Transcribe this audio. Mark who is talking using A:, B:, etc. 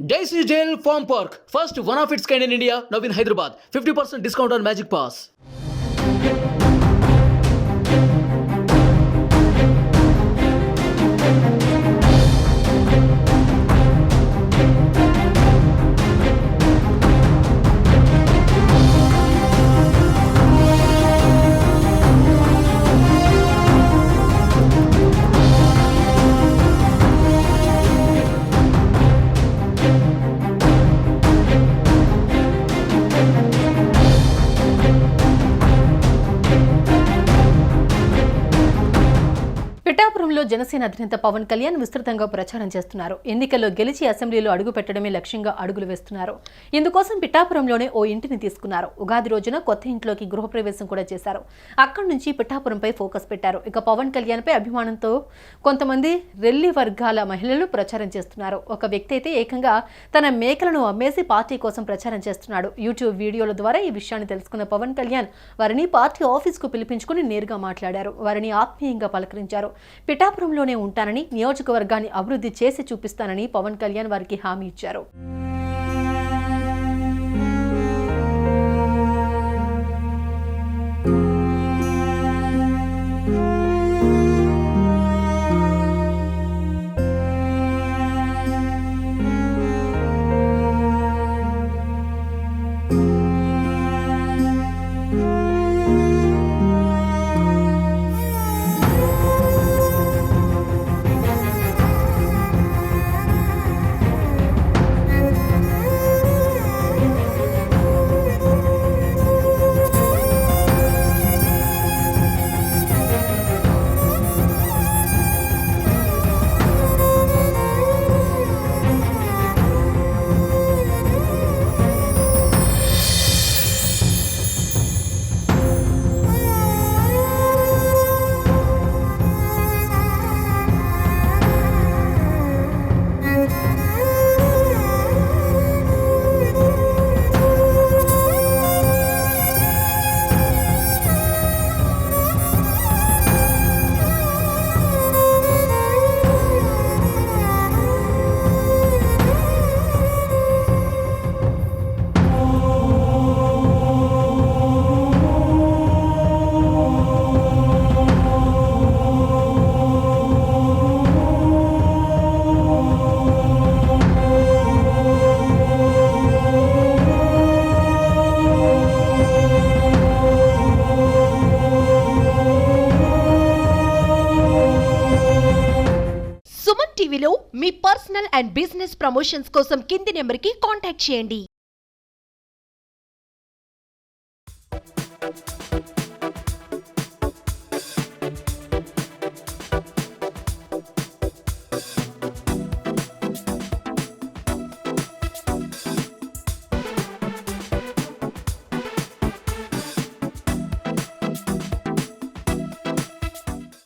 A: JC Jail Farm Park, first one of its kind in India, now in Hyderabad. 50% discount on Magic Pass.
B: పిఠాపురంలో జనసేన అధినేత పవన్ కళ్యాణ్ విస్తృతంగా ప్రచారం చేస్తున్నారు. ఎన్నికల్లో గెలిచి అసెంబ్లీలో అడుగు పెట్టడమే లక్ష్యంగా అడుగులు వేస్తున్నారు. ఇందుకోసం పిఠాపురంలోనే ఓ ఇంటిని తీసుకున్నారు. ఉగాది రోజున కొత్త ఇంట్లోకి గృహప్రవేశం కూడా చేశారు. అక్కడి నుంచి పిఠాపురంపై ఫోకస్ పెట్టారు. ఇక పవన్ కళ్యాణ్ పై అభిమానంతో కొంతమంది రెల్లి వర్గాల మహిళలు ప్రచారం చేస్తున్నారు. ఒక వ్యక్తి అయితే ఏకంగా తన మేకలను అమ్మేసి పార్టీ కోసం ప్రచారం చేస్తున్నాడు. యూట్యూబ్ వీడియోల ద్వారా ఈ విషయాన్ని తెలుసుకున్న పవన్ కళ్యాణ్ వారిని పార్టీ ఆఫీస్కు పిలిపించుకుని నేరుగా మాట్లాడారు. వారిని ఆత్మీయంగా పలకరించారు. పిఠాపురంలోనే ఉంటానని, నియోజకవర్గాన్ని అభివృద్ధి చేసి చూపిస్తానని పవన్ కళ్యాణ్ వారికి హామీ ఇచ్చారు.
C: సుమన్ టీవీలో మీ పర్సనల్ అండ్ బిజినెస్ ప్రమోషన్స్ కోసం కింది నెంబర్కి కాంటాక్ట్ చేయండి.